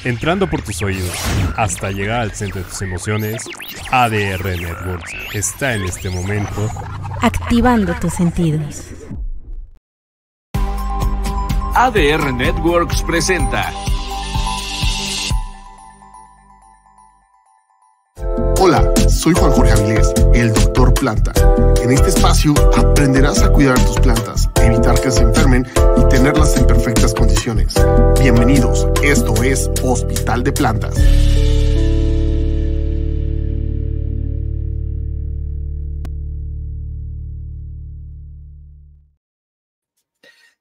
Entrando por tus oídos hasta llegar al centro de tus emociones, ADR Networks está en este momento activando tus sentidos. ADR Networks presenta. Hola, soy Juan Jorge Avilés, el Doctor Planta. En este espacio aprenderás a cuidar tus plantas, evitar que se enfermen y tenerlas en perfectas condiciones. Bienvenidos, esto es Hospital de Plantas.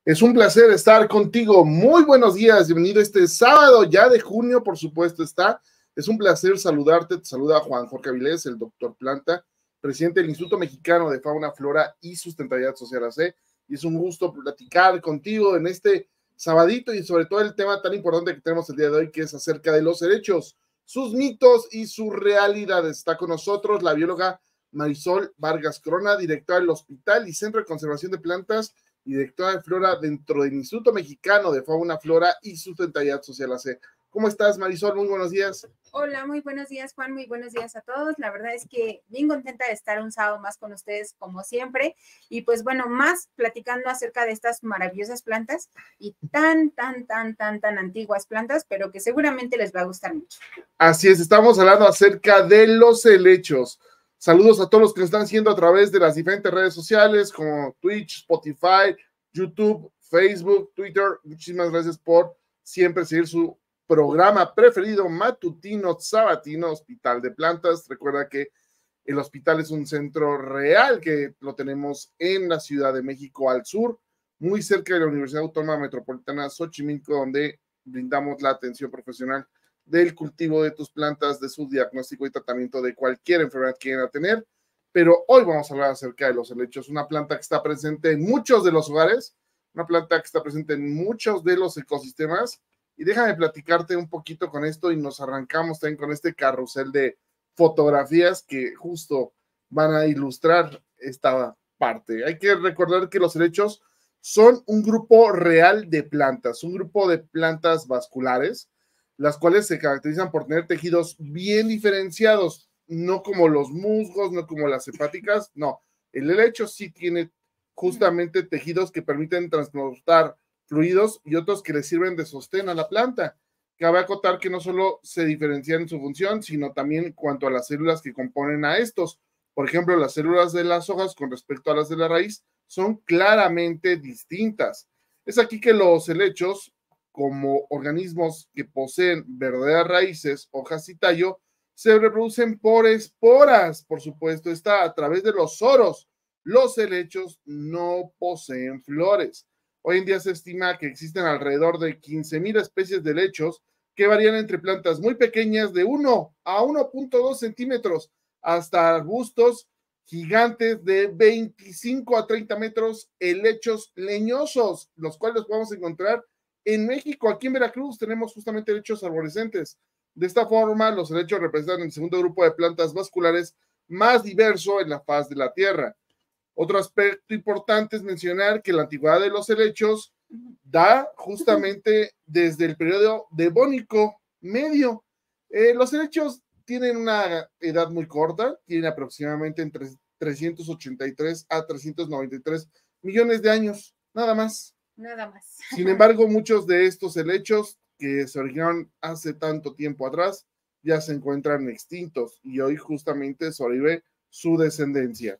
Es un placer estar contigo. Muy buenos días, bienvenido este sábado ya de junio, por supuesto está. Es un placer saludarte, te saluda Juan Jorge Avilés, el Doctor Planta, presidente del Instituto Mexicano de Fauna, Flora y Sustentabilidad Social AC, y es un gusto platicar contigo en este sabadito y sobre todo el tema tan importante que tenemos el día de hoy, que es acerca de los helechos, sus mitos y sus realidades. Está con nosotros la bióloga Marisol Vargas Corona, directora del Hospital y Centro de Conservación de Plantas y directora de Flora dentro del Instituto Mexicano de Fauna, Flora y Sustentabilidad Social AC. ¿Cómo estás, Marisol? Muy buenos días. Hola, muy buenos días, Juan, muy buenos días a todos. La verdad es que bien contenta de estar un sábado más con ustedes, como siempre, y pues bueno, más platicando acerca de estas maravillosas plantas y tan antiguas plantas, pero que seguramente les va a gustar mucho. Así es, estamos hablando acerca de los helechos. Saludos a todos los que nos están haciendo a través de las diferentes redes sociales como Twitch, Spotify, YouTube, Facebook, Twitter. Muchísimas gracias por siempre seguir su programa preferido matutino, sabatino, Hospital de Plantas. Recuerda que el hospital es un centro real que lo tenemos en la Ciudad de México al sur, muy cerca de la Universidad Autónoma Metropolitana Xochimilco, donde brindamos la atención profesional del cultivo de tus plantas, de su diagnóstico y tratamiento de cualquier enfermedad que quieran tener. Pero hoy vamos a hablar acerca de los helechos, una planta que está presente en muchos de los hogares, una planta que está presente en muchos de los ecosistemas. Y déjame platicarte un poquito con esto y nos arrancamos también con este carrusel de fotografías que justo van a ilustrar esta parte. Hay que recordar que los helechos son un grupo real de plantas, un grupo de plantas vasculares, las cuales se caracterizan por tener tejidos bien diferenciados, no como los musgos, no como las hepáticas, no. El helecho sí tiene justamente tejidos que permiten transportar fluidos y otros que le sirven de sostén a la planta. Cabe acotar que no solo se diferencian en su función, sino también en cuanto a las células que componen a estos. Por ejemplo, las células de las hojas con respecto a las de la raíz son claramente distintas. Es aquí que los helechos, como organismos que poseen verdaderas raíces, hojas y tallo, se reproducen por esporas, por supuesto, está a través de los soros. Los helechos no poseen flores. Hoy en día se estima que existen alrededor de 15,000 especies de helechos que varían entre plantas muy pequeñas de 1 a 1.2 centímetros hasta arbustos gigantes de 25 a 30 metros, helechos leñosos, los cuales los podemos encontrar en México. Aquí en Veracruz tenemos justamente helechos arborescentes. De esta forma, los helechos representan el segundo grupo de plantas vasculares más diverso en la faz de la Tierra. Otro aspecto importante es mencionar que la antigüedad de los helechos da justamente desde el periodo devónico medio. Los helechos tienen una edad muy corta, tienen aproximadamente entre 383 a 393 millones de años, nada más. Nada más. Sin embargo, muchos de estos helechos que se originaron hace tanto tiempo atrás ya se encuentran extintos y hoy justamente sobrevive su descendencia.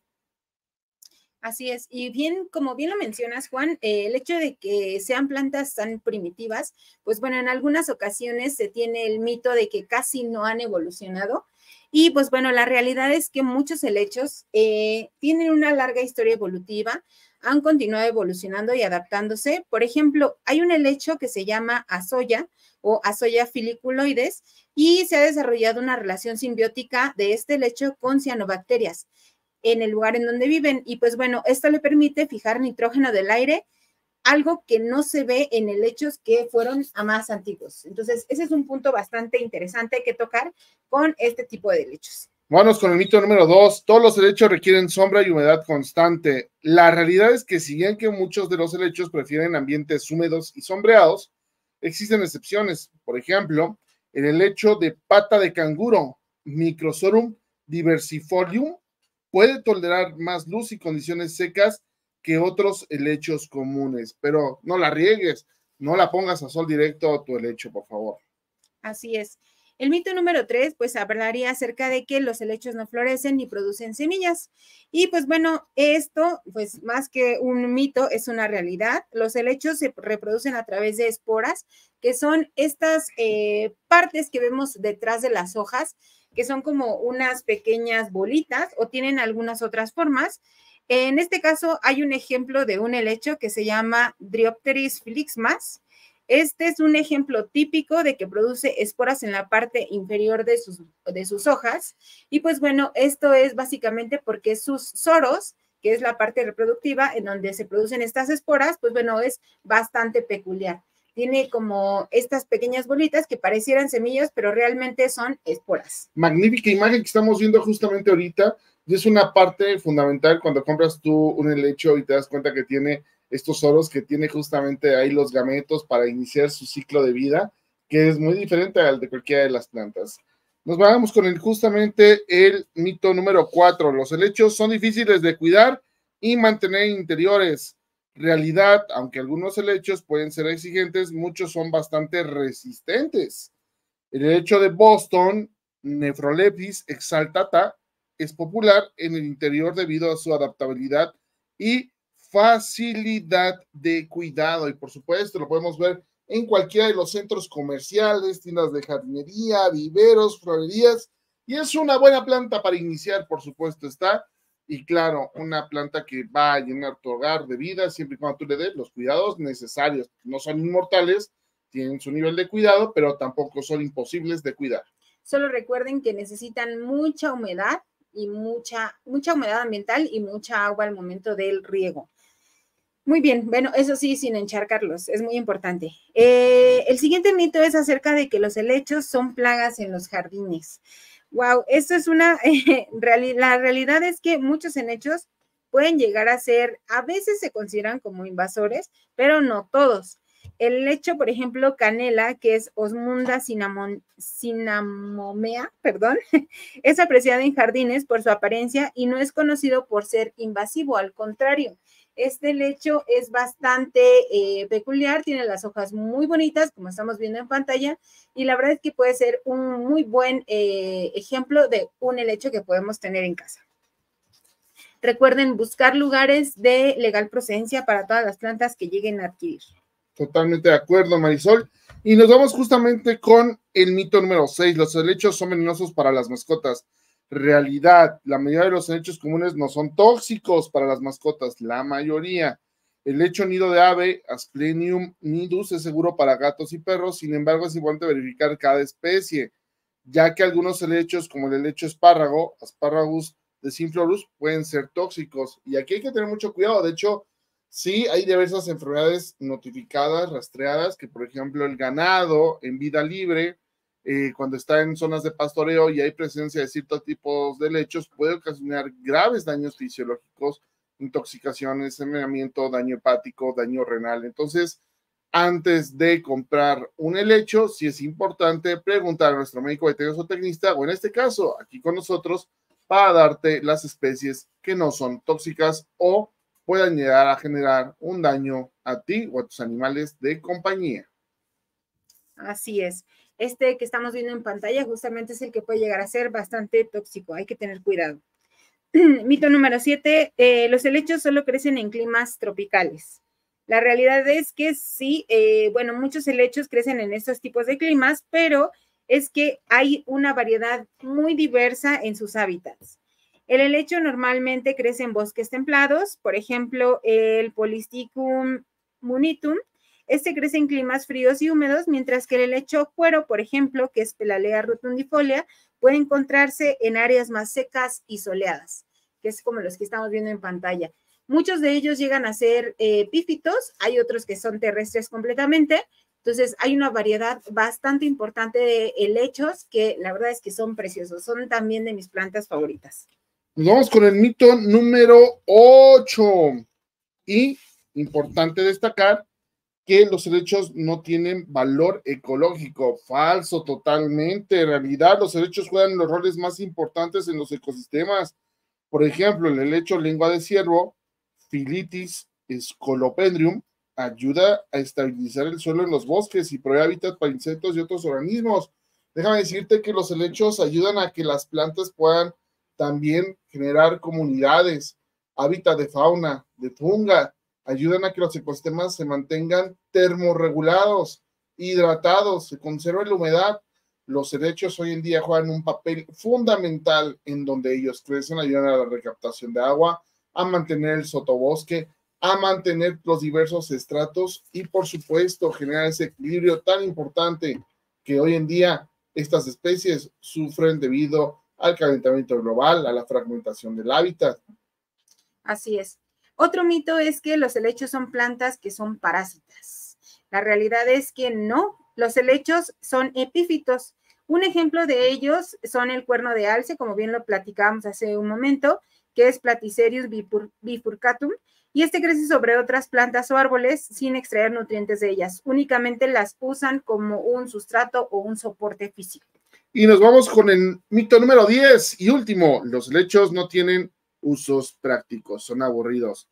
Así es, y bien, como bien lo mencionas, Juan, el hecho de que sean plantas tan primitivas, pues bueno, en algunas ocasiones se tiene el mito de que casi no han evolucionado, y pues bueno, la realidad es que muchos helechos tienen una larga historia evolutiva, han continuado evolucionando y adaptándose. Por ejemplo, hay un helecho que se llama Azolla o Azolla filiculoides, y se ha desarrollado una relación simbiótica de este helecho con cianobacterias en el lugar en donde viven, y pues bueno, esto le permite fijar nitrógeno del aire, algo que no se ve en helechos que fueron a más antiguos. Entonces, ese es un punto bastante interesante que tocar con este tipo de helechos. Vamos con el mito número 2. Todos los helechos requieren sombra y humedad constante. La realidad es que si bien que muchos de los helechos prefieren ambientes húmedos y sombreados, existen excepciones. Por ejemplo, El helecho de pata de canguro, Microsorum diversifolium, puede tolerar más luz y condiciones secas que otros helechos comunes, pero no la riegues, no la pongas a sol directo a tu helecho, por favor. Así es. El mito número 3, pues hablaría acerca de que los helechos no florecen ni producen semillas. Y pues bueno, esto, pues más que un mito, es una realidad. Los helechos se reproducen a través de esporas, que son estas partes que vemos detrás de las hojas, que son como unas pequeñas bolitas o tienen algunas otras formas. En este caso hay un ejemplo de un helecho que se llama Dryopteris flixmas. Este es un ejemplo típico de que produce esporas en la parte inferior de sus hojas. Y pues bueno, esto es básicamente porque sus soros, que es la parte reproductiva en donde se producen estas esporas, pues bueno, es bastante peculiar. Tiene como estas pequeñas bolitas que parecieran semillas, pero realmente son esporas. Magnífica imagen que estamos viendo justamente ahorita. Y es una parte fundamental cuando compras tú un helecho y te das cuenta que tiene estos soros, que tiene justamente ahí los gametos para iniciar su ciclo de vida, que es muy diferente al de cualquiera de las plantas. Nos vamos con justamente el mito número 4. Los helechos son difíciles de cuidar y mantener interiores. Realidad, aunque algunos helechos pueden ser exigentes, muchos son bastante resistentes. El helecho de Boston, Nephrolepis exaltata, es popular en el interior debido a su adaptabilidad y facilidad de cuidado. Y por supuesto, lo podemos ver en cualquiera de los centros comerciales, tiendas de jardinería, viveros, florerías. Y es una buena planta para iniciar, por supuesto, está. Y claro, una planta que va a llenar tu hogar de vida siempre y cuando tú le des los cuidados necesarios. No son inmortales, tienen su nivel de cuidado, pero tampoco son imposibles de cuidar. Solo recuerden que necesitan mucha humedad y mucha humedad ambiental y mucha agua al momento del riego. Muy bien, bueno, eso sí, sin encharcarlos, es muy importante. El siguiente mito es acerca de que los helechos son plagas en los jardines. Wow, esto es una la realidad es que muchos helechos pueden llegar a ser, a veces se consideran como invasores, pero no todos. El helecho, por ejemplo, canela, que es Osmunda cinnamomea, es apreciado en jardines por su apariencia y no es conocido por ser invasivo, al contrario. Este helecho es bastante peculiar, tiene las hojas muy bonitas, como estamos viendo en pantalla, y la verdad es que puede ser un muy buen ejemplo de un helecho que podemos tener en casa. Recuerden buscar lugares de legal procedencia para todas las plantas que lleguen a adquirir. Totalmente de acuerdo, Marisol. Y nos vamos justamente con el mito número 6. Los helechos son venenosos para las mascotas. Realidad, la mayoría de los helechos comunes no son tóxicos para las mascotas, la mayoría. El helecho nido de ave, Asplenium nidus, es seguro para gatos y perros, sin embargo es importante verificar cada especie, ya que algunos helechos, como el helecho espárrago, Asparagus desinflorus, pueden ser tóxicos. Y aquí hay que tener mucho cuidado. De hecho, sí, hay diversas enfermedades notificadas, rastreadas, que por ejemplo el ganado en vida libre, cuando está en zonas de pastoreo y hay presencia de ciertos tipos de helechos, puede ocasionar graves daños fisiológicos, intoxicaciones, envenenamiento, daño hepático, daño renal. Entonces, antes de comprar un helecho, sí es importante preguntar a nuestro médico veterinario o tecnista, o en este caso, aquí con nosotros, para darte las especies que no son tóxicas o puedan llegar a generar un daño a ti o a tus animales de compañía. Así es. Este que estamos viendo en pantalla justamente es el que puede llegar a ser bastante tóxico. Hay que tener cuidado. Mito número 7. Los helechos solo crecen en climas tropicales. La realidad es que sí, bueno, muchos helechos crecen en estos tipos de climas, pero es que hay una variedad muy diversa en sus hábitats. El helecho normalmente crece en bosques templados, por ejemplo, el Polystichum munitum. Este crece en climas fríos y húmedos, mientras que el helecho cuero, por ejemplo, que es Pelalea rotundifolia, puede encontrarse en áreas más secas y soleadas, que es como los que estamos viendo en pantalla. Muchos de ellos llegan a ser epífitos, hay otros que son terrestres completamente. Entonces, hay una variedad bastante importante de helechos que la verdad es que son preciosos, son también de mis plantas favoritas. Nos vamos con el mito número 8. Y, importante destacar, que los helechos no tienen valor ecológico. Falso totalmente. En realidad, los helechos juegan los roles más importantes en los ecosistemas. Por ejemplo, el helecho lengua de ciervo, Phyllitis scolopendrium, ayuda a estabilizar el suelo en los bosques y provee hábitat para insectos y otros organismos. Déjame decirte que los helechos ayudan a que las plantas puedan también generar comunidades, hábitat de fauna, de funga, ayudan a que los ecosistemas se mantengan termorregulados, hidratados, se conserve la humedad. Los helechos hoy en día juegan un papel fundamental en donde ellos crecen, ayudan a la recaptación de agua, a mantener el sotobosque, a mantener los diversos estratos y, por supuesto, generar ese equilibrio tan importante que hoy en día estas especies sufren debido al calentamiento global, a la fragmentación del hábitat. Así es. Otro mito es que los helechos son plantas que son parásitas. La realidad es que no, los helechos son epífitos. Un ejemplo de ellos son el cuerno de alce, como bien lo platicábamos hace un momento, que es Platycerius bifurcatum, y este crece sobre otras plantas o árboles sin extraer nutrientes de ellas. Únicamente las usan como un sustrato o un soporte físico. Y nos vamos con el mito número 10 y último. Los helechos no tienen usos prácticos, son aburridos.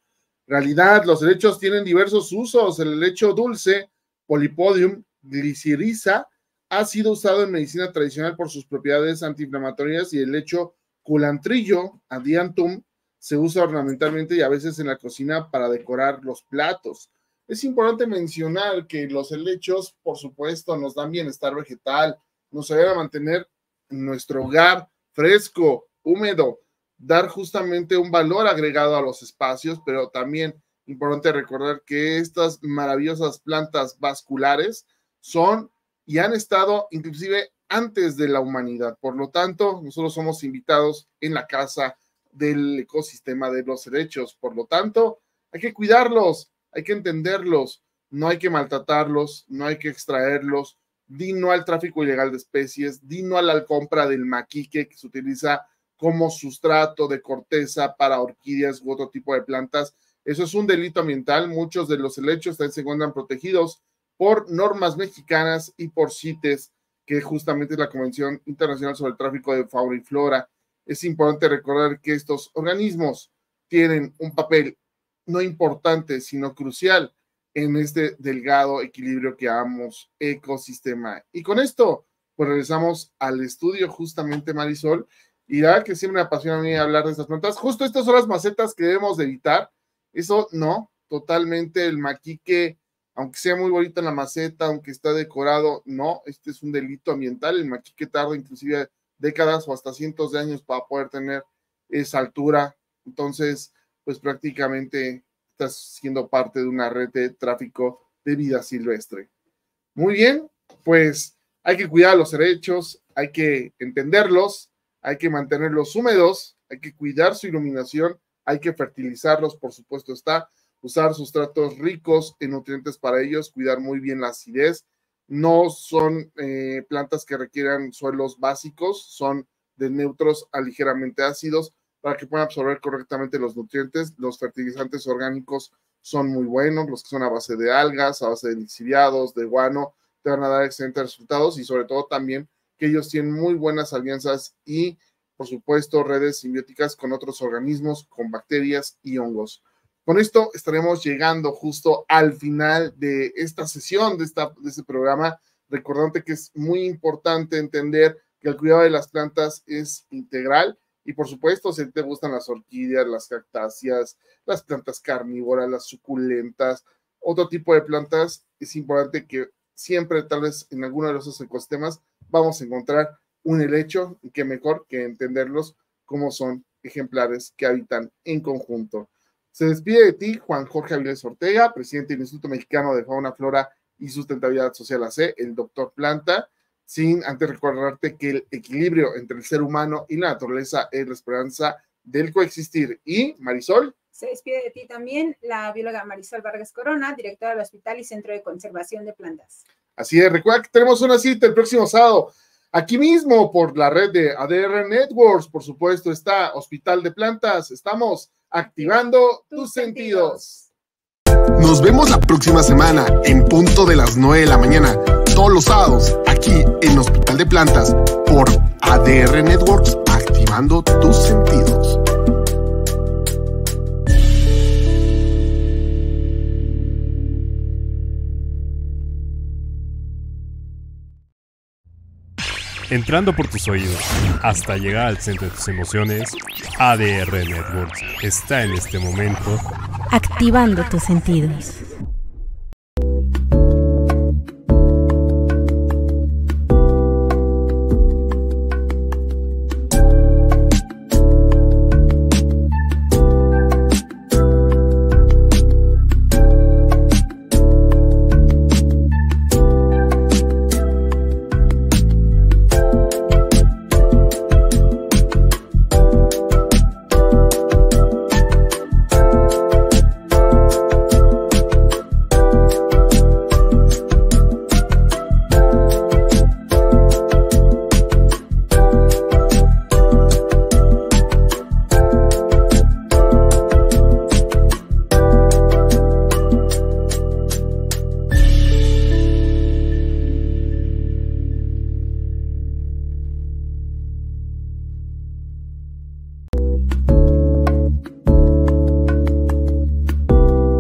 En realidad, los helechos tienen diversos usos. El helecho dulce, Polypodium glycyrrhiza, ha sido usado en medicina tradicional por sus propiedades antiinflamatorias, y el helecho culantrillo, Adiantum, se usa ornamentalmente y a veces en la cocina para decorar los platos. Es importante mencionar que los helechos, por supuesto, nos dan bienestar vegetal, nos ayudan a mantener nuestro hogar fresco, húmedo, dar justamente un valor agregado a los espacios, pero también importante recordar que estas maravillosas plantas vasculares son y han estado inclusive antes de la humanidad. Por lo tanto, nosotros somos invitados en la casa del ecosistema de los helechos. Por lo tanto, hay que cuidarlos, hay que entenderlos, no hay que maltratarlos, no hay que extraerlos. Di no al tráfico ilegal de especies, di no a la compra del maquique que se utiliza como sustrato de corteza para orquídeas u otro tipo de plantas. Eso es un delito ambiental. Muchos de los helechos también se encuentran protegidos por normas mexicanas y por CITES, que justamente es la Convención Internacional sobre el Tráfico de Fauna y Flora. Es importante recordar que estos organismos tienen un papel no importante, sino crucial en este delgado equilibrio que llamamos ecosistema. Y con esto, pues regresamos al estudio justamente, Marisol, y la verdad que siempre me apasiona a mí hablar de estas plantas. Justo estas son las macetas que debemos de evitar. Eso no, totalmente el maquique, aunque sea muy bonito en la maceta, aunque está decorado, no, este es un delito ambiental. El maquique tarda inclusive décadas o hasta cientos de años para poder tener esa altura. Entonces, pues prácticamente estás siendo parte de una red de tráfico de vida silvestre. Muy bien, pues hay que cuidar los helechos, hay que entenderlos, hay que mantenerlos húmedos, hay que cuidar su iluminación, hay que fertilizarlos, por supuesto está, usar sustratos ricos en nutrientes para ellos, cuidar muy bien la acidez. No son plantas que requieran suelos básicos, son de neutros a ligeramente ácidos para que puedan absorber correctamente los nutrientes. Los fertilizantes orgánicos son muy buenos, los que son a base de algas, a base de lixiviados, de guano, te van a dar excelentes resultados, y sobre todo también que ellos tienen muy buenas alianzas y, por supuesto, redes simbióticas con otros organismos, con bacterias y hongos. Con esto estaremos llegando justo al final de esta sesión, de este programa, recordante que es muy importante entender que el cuidado de las plantas es integral. Y por supuesto, si te gustan las orquídeas, las cactáceas, las plantas carnívoras, las suculentas, otro tipo de plantas, es importante que siempre, tal vez en alguno de esos ecosistemas, vamos a encontrar un helecho, y qué mejor que entenderlos como son ejemplares que habitan en conjunto. Se despide de ti Juan Jorge Avilés Ortega, presidente del Instituto Mexicano de Fauna, Flora y Sustentabilidad Social AC, el doctor Planta, sin antes recordarte que el equilibrio entre el ser humano y la naturaleza es la esperanza del coexistir. Y Marisol. Se despide de ti también la bióloga Marisol Vargas Corona, directora del Hospital y Centro de Conservación de Plantas. Así es, recuerda que tenemos una cita el próximo sábado, aquí mismo por la red de ADR Networks, por supuesto, está Hospital de Plantas. Estamos activando tus sentidos. Nos vemos la próxima semana en punto de las 9 de la mañana, todos los sábados, aquí en Hospital de Plantas, por ADR Networks, activando tus sentidos. Entrando por tus oídos hasta llegar al centro de tus emociones, ADR Networks está en este momento Activando tus sentidos.